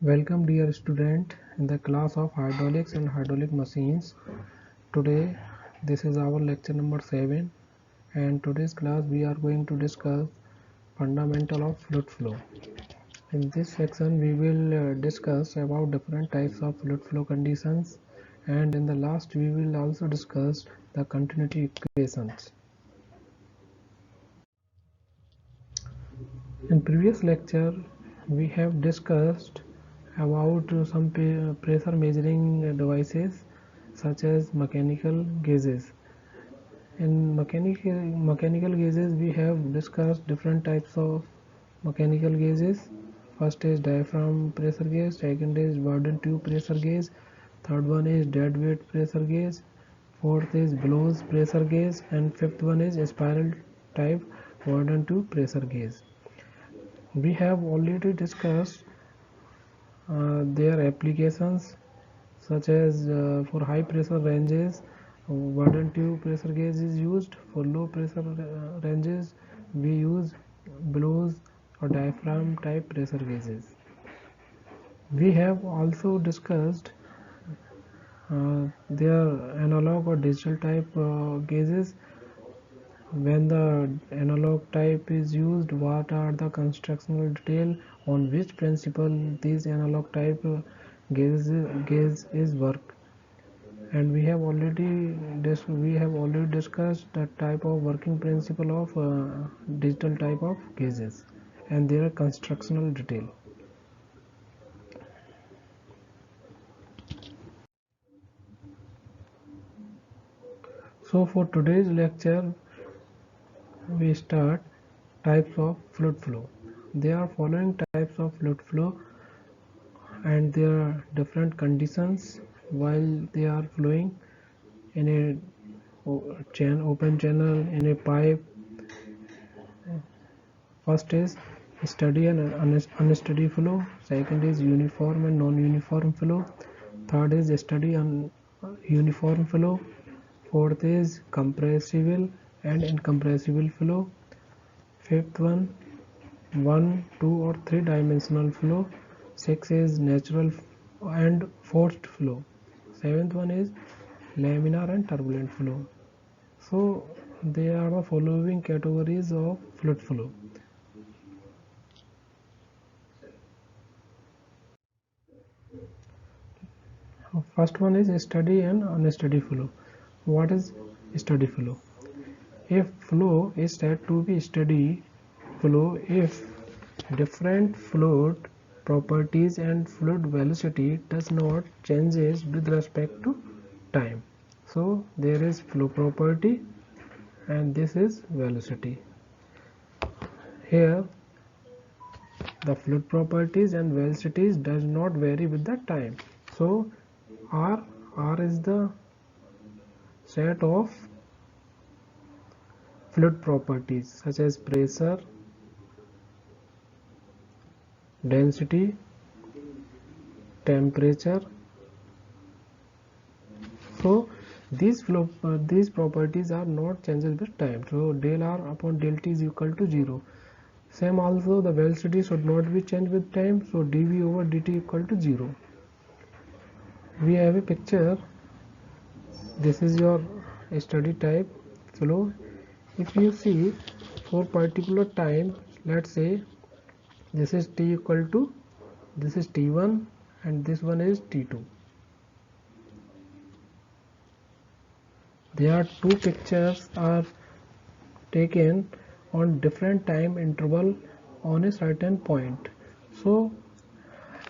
Welcome dear student in the class of hydraulics and hydraulic machines. Today this is our lecture number 7 and today's class we are going to discuss fundamental of fluid flow. In this section we will discuss about different types of fluid flow conditions, and in the last we will also discuss the continuity equations. In previous lecture we have discussed about some pressure measuring devices such as mechanical gauges. In mechanical gauges we have discussed different types of mechanical gauges. First is diaphragm pressure gauge, second is Bourdon tube pressure gauge, third one is dead weight pressure gauge, fourth is bellows pressure gauge, and fifth one is spiral type Bourdon tube pressure gauge. We have already discussed their applications, such as for high pressure ranges Bourdon tube pressure gauge is used. For low pressure ranges we use bellows or diaphragm type pressure gauges. We have also discussed their analog or digital type gauges. When the analog type is used, what are the constructional detail, on which principle these analog type gauge is work. And we have already discussed the type of working principle of digital type of gauges and their constructional detail. So for today's lecture we start types of fluid flow. There are following types of fluid flow and there are different conditions while they are flowing in a open channel, in a pipe. First is steady and unsteady flow, second is uniform and non-uniform flow, third is steady and uniform flow, fourth is compressible and incompressible flow, fifth one, two or three dimensional flow, sixth is natural and forced flow, seventh one is laminar and turbulent flow. So there are the following categories of fluid flow. First one is steady and unsteady flow. What is steady flow? A flow is said to be steady flow if different fluid properties and fluid velocity does not changes with respect to time. So there is flow property and this is velocity. Here the fluid properties and velocities does not vary with the time. So R is the set of fluid properties such as pressure, density, temperature. So these properties are not changes with time. So del R upon del T is equal to 0. Same also the velocity should not be changed with time. So dV over dt equal to 0. We have a picture. This is your steady type flow. If you see for particular time, let's say this is t equal to, this is t1 and this one is t2. There are two pictures are taken on different time interval on a certain point. So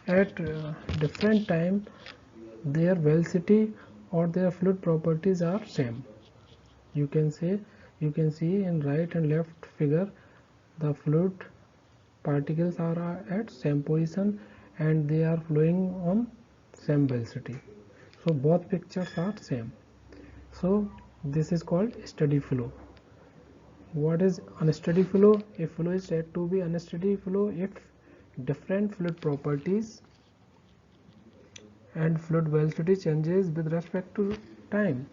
at different time their velocity or their fluid properties are same. You can see in right and left figure the fluid particles are at same position and they are flowing on same velocity. So both pictures are same. So this is called steady flow. What is unsteady flow? A flow is said to be unsteady flow if different fluid properties and fluid velocity changes with respect to time.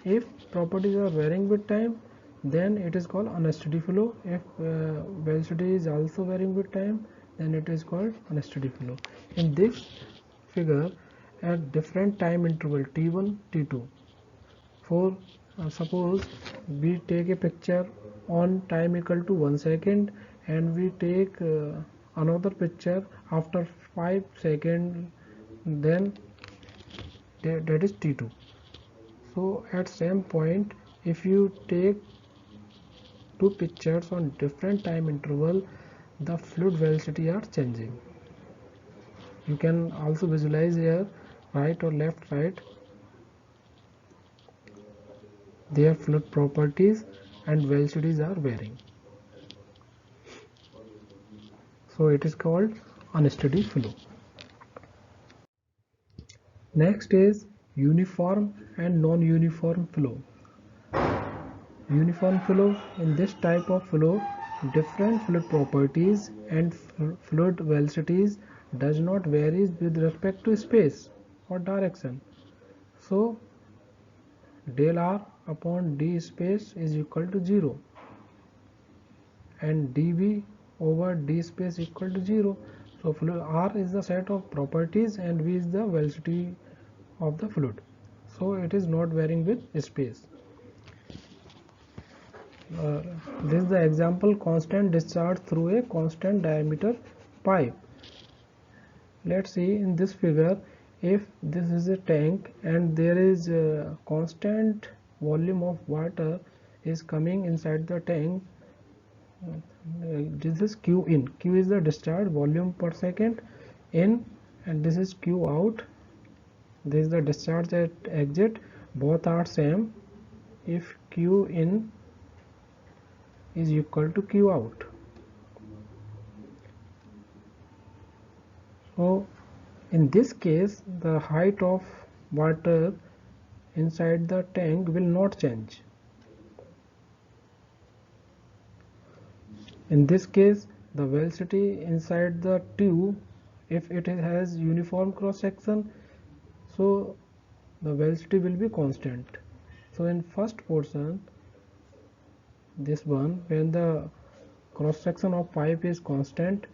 If properties are varying with time, then it is called unsteady flow. If velocity is also varying with time, then it is called unsteady flow. In this figure, at different time interval t1, t2, for suppose we take a picture on time equal to 1 second, and we take another picture after 5 seconds, then that is t2. So at same point, if you take two pictures on different time interval, the fluid velocity are changing. You can also visualize here, right or left side, their fluid properties and velocities are varying. So it is called unsteady flow. Next is uniform and non-uniform flow. Uniform flow: in this type of flow, different fluid properties and fluid velocities does not vary with respect to space or direction. So del R upon d space is equal to 0, and dV over d space equal to 0. So fluid R is the set of properties and V is the velocity of the fluid. So it is not varying with space. This is the example: constant discharge through a constant diameter pipe. Let's see in this figure, if this is a tank and there is a constant volume of water is coming inside the tank, this is Q in. Q is the discharge volume per second in, and this is Q out. This is the discharge at exit. Both are same if Q in is equal to Q out. So in this case, the height of water inside the tank will not change. In this case, the velocity inside the tube, if it has uniform cross section, so the velocity will be constant. So in first portion, this one, when the cross section of pipe is constant,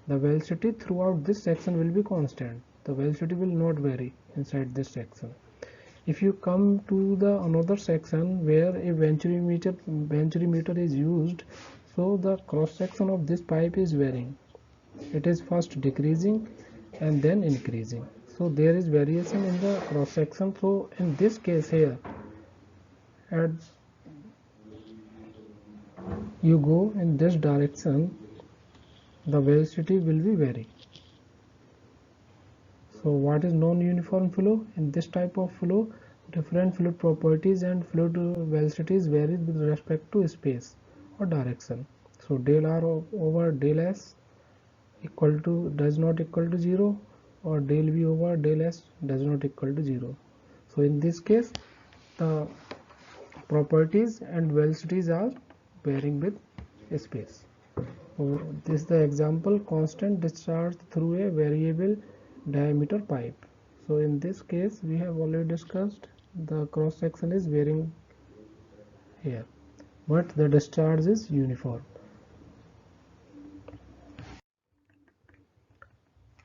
the velocity throughout this section will be constant. The velocity will not vary inside this section. If you come to the another section where a venturimeter is used, so the cross section of this pipe is varying. It is first decreasing and then increasing. So there is variation in the cross section. So in this case here, as you go in this direction, the velocity will be vary. So what is non-uniform flow? In this type of flow, different fluid properties and fluid velocities vary with respect to space or direction. So del R over del S equal to does not equal to 0, or del V over del S does not equal to 0. So in this case, the properties and velocities are varying with space. So this is the example: constant discharge through a variable diameter pipe. So in this case, we have already discussed the cross section is varying here, but the discharge is uniform.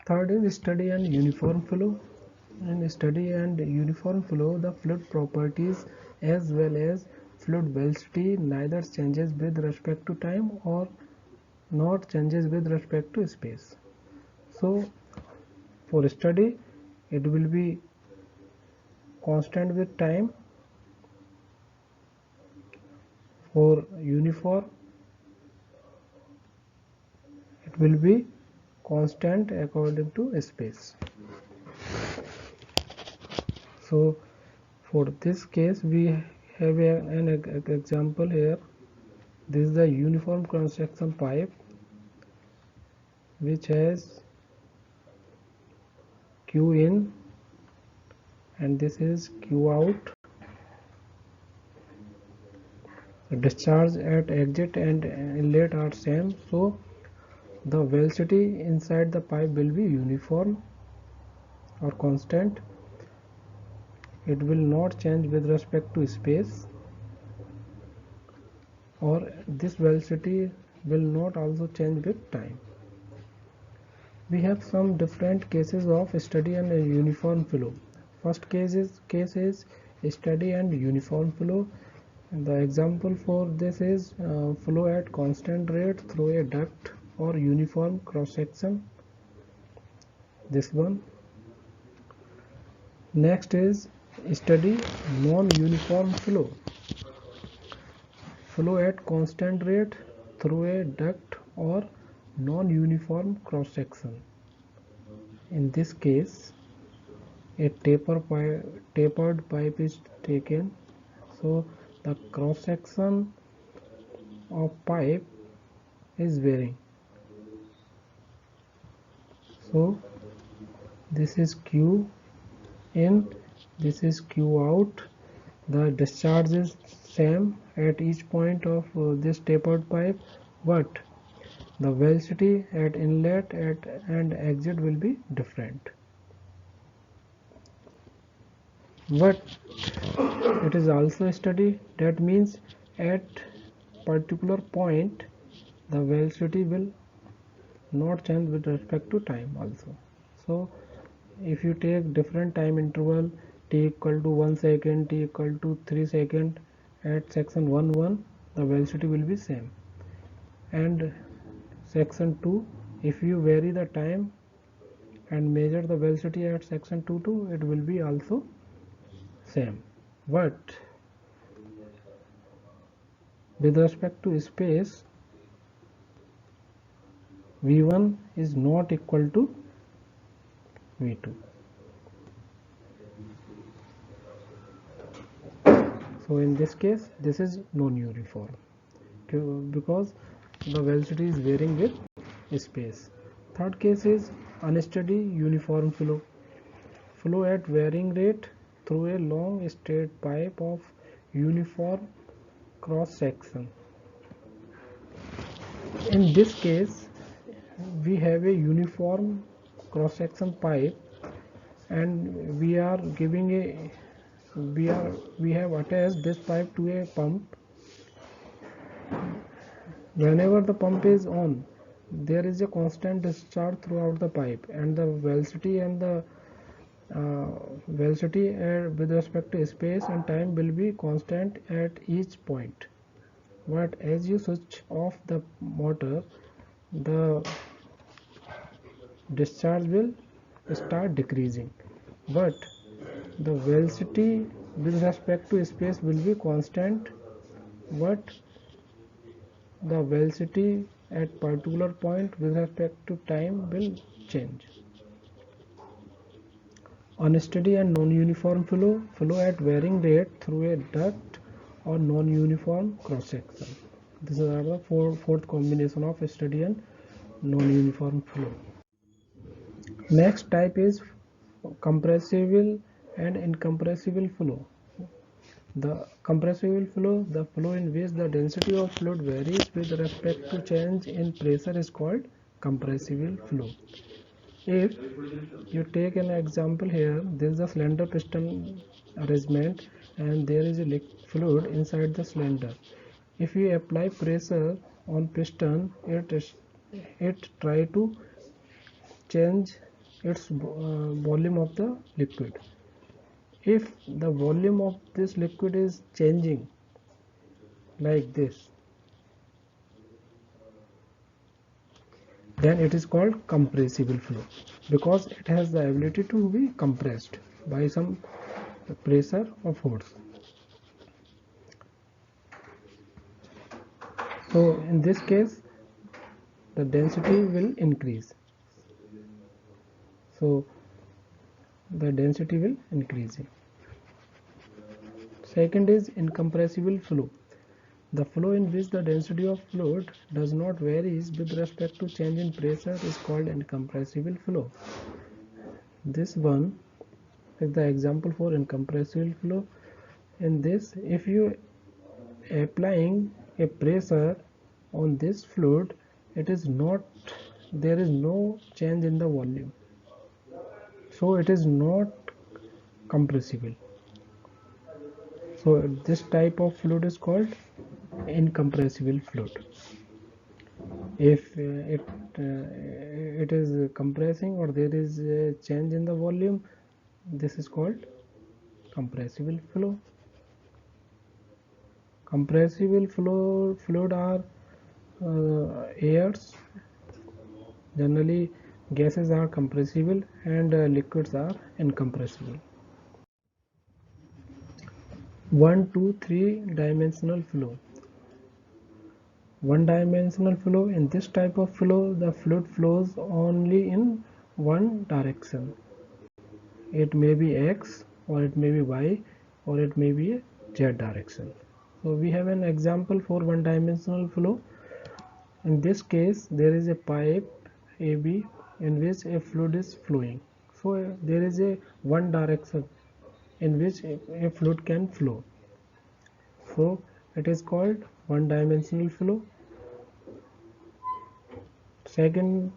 Third is steady and uniform flow. In steady and uniform flow, the fluid properties as well as fluid velocity neither changes with respect to time or not changes with respect to space. So for steady, it will be constant with time. For uniform, it will be constant according to space. So for this case, we have an example here. This is the uniform cross section pipe which has Q in and this is Q out. The discharge at exit and inlet are same, so the velocity inside the pipe will be uniform or constant. It will not change with respect to space, or this velocity will not also change with time. We have some different cases of steady and uniform flow. First case is steady and uniform flow. And the example for this is flow at constant rate through a duct or uniform cross section. This one. Next is steady non-uniform flow. Flow at constant rate through a duct or non-uniform cross section. In this case, a tapered pipe is taken, so the cross section of pipe is varying. So this is Q in, this is Q out. The discharge is same at each point of this tapered pipe, but the velocity at inlet and exit will be different. But it is also steady. That means at particular point the velocity will not change with respect to time also. So if you take different time interval t equal to 1 second, t equal to 3 second, at section 1 the velocity will be same, and section 2 if you vary the time and measure the velocity at section 2 it will be also same. But with respect to space, v1 is not equal to v2. So in this case this is non-uniform because the velocity is varying with space. Third case is unsteady uniform flow. Flow at varying rate through a long straight pipe of uniform cross section. In this case we have a uniform cross section pipe and we have attached this pipe to a pump. Whenever the pump is on, there is a constant discharge throughout the pipe, and the velocity with respect to space and time will be constant at each point. But as you switch off the motor, the discharge will start decreasing, but the velocity with respect to space will be constant, but the velocity at particular point with respect to time will change. Unsteady and non-uniform flow at varying rate through a duct or non-uniform cross section. This is the fourth combination of steady and non-uniform flow. Next type is compressible and incompressible flow. The compressible flow, the flow in which the density of fluid varies with respect to change in pressure, is called compressible flow. If you take an example here, there is a cylinder piston arrangement and there is a fluid inside the cylinder. If you apply pressure on piston, it try to change its volume of the liquid. If the volume of this liquid is changing like this, then it is called compressible flow because it has the ability to be compressed by some pressure or force. So in this case the density will increase. So the density will increase. Second is incompressible flow. The flow in which the density of fluid does not vary with respect to change in pressure is called incompressible flow. This one is the example for incompressible flow. In this, if you applying a pressure on this fluid, there is no change in the volume, so it is not compressible. So this type of fluid is called incompressible fluid. If it is compressing or there is a change in the volume, this is called compressible flow. Compressible fluid are airs. Generally, gases are compressible and liquids are incompressible. 1, 2, 3 dimensional flow. One-dimensional flow. In this type of flow, the fluid flows only in one direction. It may be X, or it may be Y, or it may be a Z direction. So we have an example for one-dimensional flow. In this case, there is a pipe AB in which a fluid is flowing. So there is a one direction in which a fluid can flow. So it is called one-dimensional flow. Second,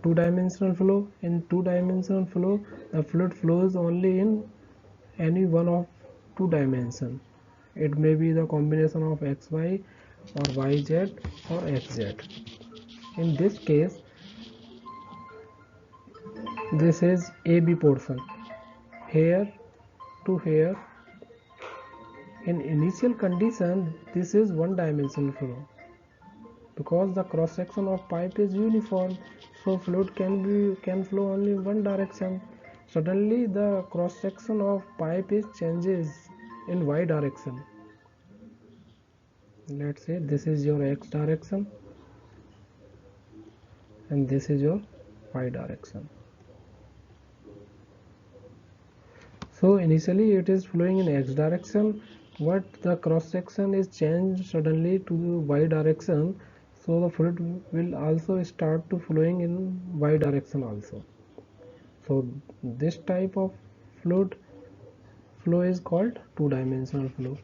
two-dimensional flow. In two-dimensional flow, the fluid flows only in any one of two dimensions. It may be the combination of xy or yz or xz. In this case, this is AB portion, here to here. In initial condition, this is one-dimensional flow because the cross section of pipe is uniform, so fluid can flow only in one direction. Suddenly the cross section of pipe is changes in y direction. Let's say this is your x direction and this is your y direction. So initially it is flowing in x direction, but the cross section is changed suddenly to y direction, so the fluid will also start to flowing in y direction also. So this type of fluid flow is called two-dimensional flow.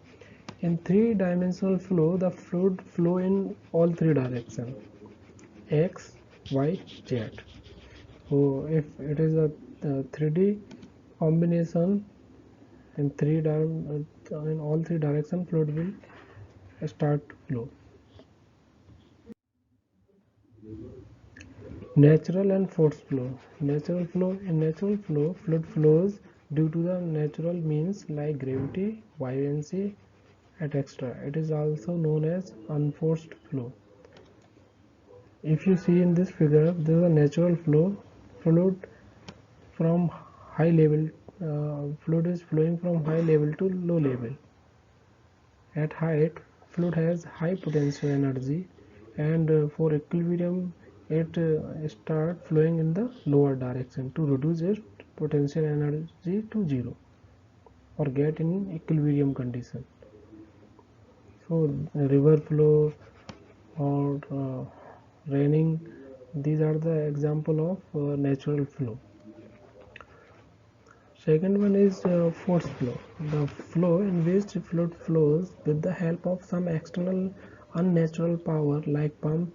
In three-dimensional flow, the fluid flow in all three directions, x, y, z. So if it is a 3D combination in in all three directions, fluid will start to flow. Natural and forced flow. Natural flow. In natural flow, fluid flows due to the natural means like gravity, buoyancy, etc. It is also known as unforced flow. If you see in this figure, there is a natural flow. Fluid from high level, fluid is flowing from high level to low level. At height, fluid has high potential energy, and for equilibrium, it start flowing in the lower direction to reduce its potential energy to zero or get in equilibrium condition. So river flow or raining, these are the example of natural flow. Second one is force flow. The flow in which fluid flows with the help of some external unnatural power like pump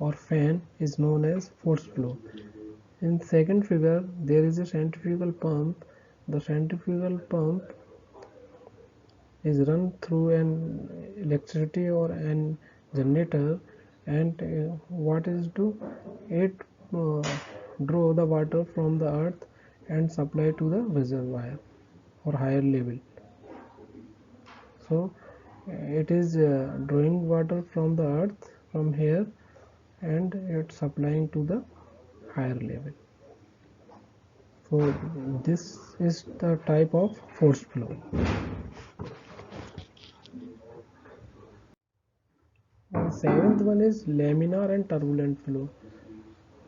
or fan is known as force flow. In second figure, there is a centrifugal pump. The centrifugal pump is run through an electricity or an generator, and what is do it draw the water from the earth and supply to the reservoir or higher level. So it is drawing water from the earth from here and it's supplying to the higher level. So this is the type of force flow. Seventh one is laminar and turbulent flow.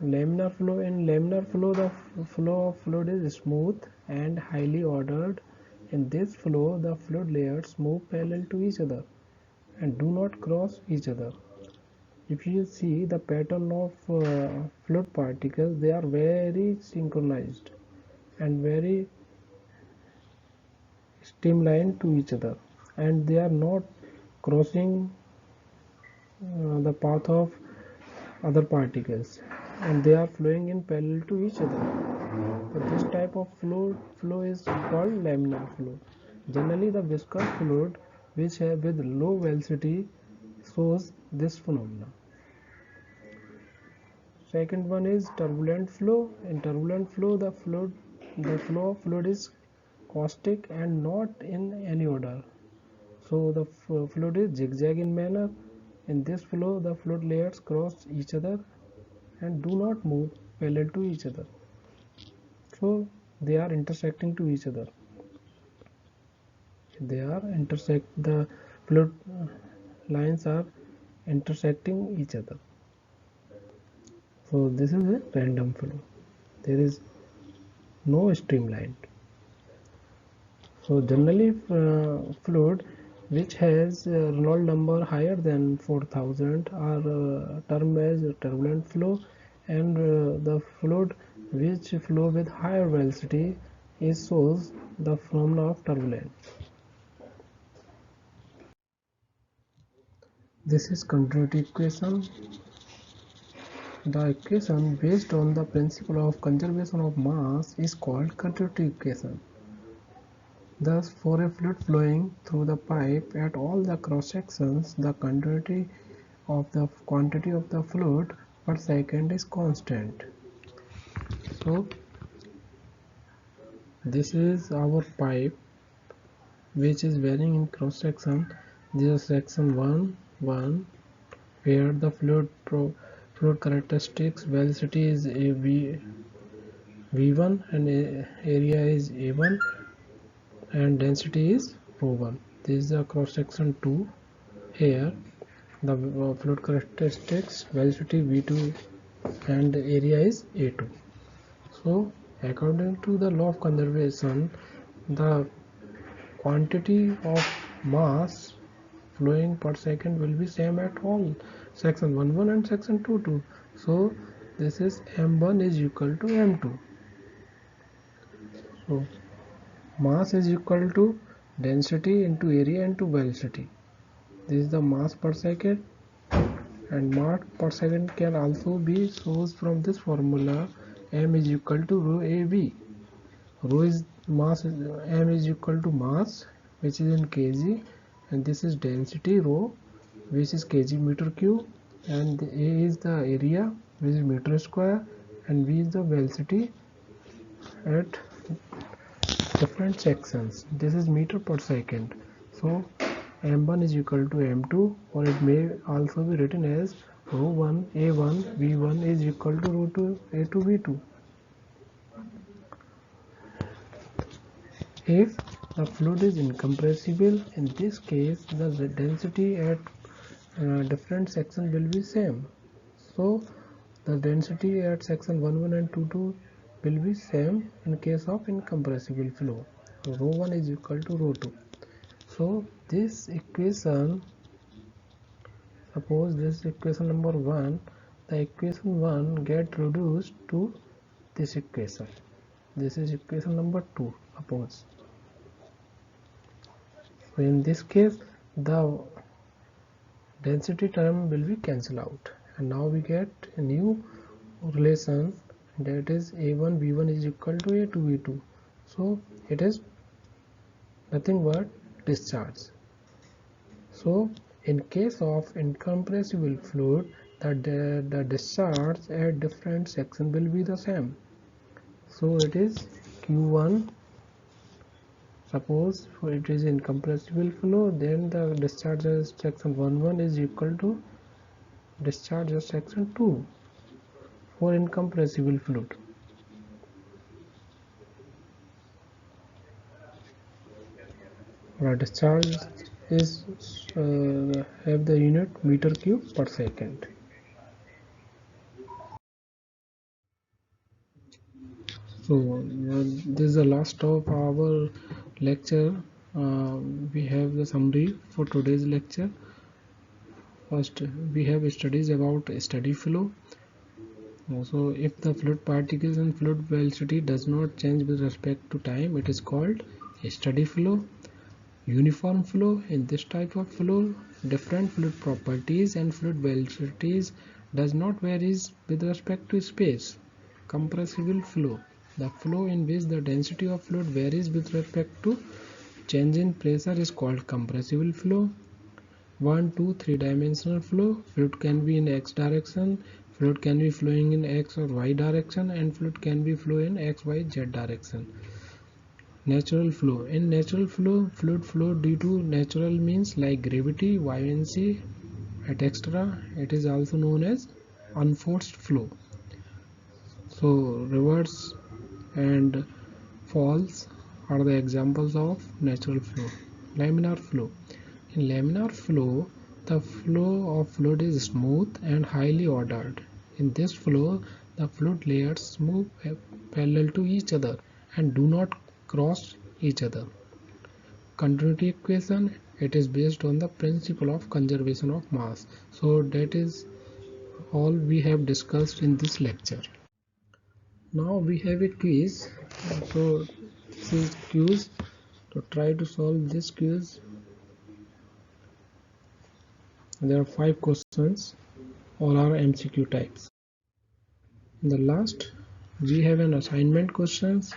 Laminar flow. In laminar flow, the flow of fluid is smooth and highly ordered. In this flow, the fluid layers move parallel to each other and do not cross each other. If you see the pattern of fluid particles, they are very synchronized and very streamlined to each other, and they are not crossing the path of other particles, and they are flowing in parallel to each other. So this type of flow is called laminar flow. Generally, the viscous fluid which have with low velocity shows this phenomenon. second one is turbulent flow. In turbulent flow, the flow of fluid is caustic and not in any order. So the fluid is zigzag in manner. In this flow, the fluid layers cross each other and do not move parallel to each other. So they are intersecting to each other. The fluid lines are intersecting each other. So this is a random flow. There is no streamline. So generally fluid which has Reynolds number higher than 4000 are termed as turbulent flow, and the fluid which flow with higher velocity is shows the phenomena of turbulence. This is continuity equation. The equation based on the principle of conservation of mass is called continuity equation. Thus, for a fluid flowing through the pipe at all the cross sections, the continuity of the quantity of the fluid per second is constant. So, this is our pipe which is varying in cross section. This is section 1 where the fluid characteristics velocity is V1 and area is A1 and density is ρ1. This is the cross section 2. Here the fluid characteristics velocity V2 and area is A2. So according to the law of conservation, the quantity of mass flowing per second will be same at all section 1 and section 2. So this is m1 is equal to m2. So mass is equal to density into area into velocity. This is the mass per second, and mass per second can also be sourced from this formula. M is equal to rho AV. Rho is mass, M is equal to mass which is in kg, and this is density rho which is kg meter cube, and A is the area which is meter square, and V is the velocity at different sections. This is meter per second. So m1 is equal to m2, or it may also be written as ρ1 a1 v1 is equal to ρ2 a2 v2. If the fluid is incompressible, in this case the density at different sections will be same. So the density at section 1 and 2 will be same in case of incompressible flow. Rho1 is equal to ρ2. So this equation, suppose this equation number 1, the equation 1 get reduced to this equation. This is equation number 2, suppose. So in this case the density term will be cancelled out, and now we get a new relation, that is a1 v1 is equal to a2 v2. So it is nothing but discharge. So in case of incompressible fluid, the discharge at different sections will be the same. So it is q1. Suppose it is incompressible flow, then the discharge at section 1 is equal to discharge at section 2 for incompressible fluid. Discharge is have the unit meter cube per second. So this is the last of our lecture. We have the summary for today's lecture. First, we have studies about steady flow. So if the fluid particles and fluid velocity does not change with respect to time, it is called a steady flow. Uniform flow, in this type of flow, different fluid properties and fluid velocities does not vary with respect to space. Compressible flow, the flow in which the density of fluid varies with respect to change in pressure is called compressible flow. 1, 2, 3 dimensional flow, fluid can be in x direction, Fluid can be flowing in x or y direction, and fluid can be flow in x, y, z direction. Natural flow. In natural flow, fluid flow due to natural means like gravity, buoyancy, etc. It is also known as unforced flow. So rivers and falls are the examples of natural flow. Laminar flow. In laminar flow, the flow of fluid is smooth and highly ordered. In this flow, the fluid layers move parallel to each other and do not cross each other. Continuity equation, it is based on the principle of conservation of mass. So that is all we have discussed in this lecture. Now we have a quiz. So this is quiz. To try to solve this quiz, there are 5 questions. All are MCQ types. In the last, we have an assignment questions.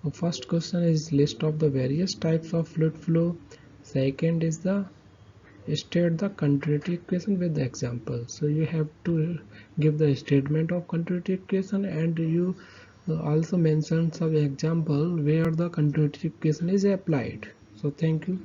The first question is list of the various types of fluid flow. Second is the state the continuity equation with the example. So you have to give the statement of continuity equation, and you also mention some example where the continuity equation is applied. So thank you.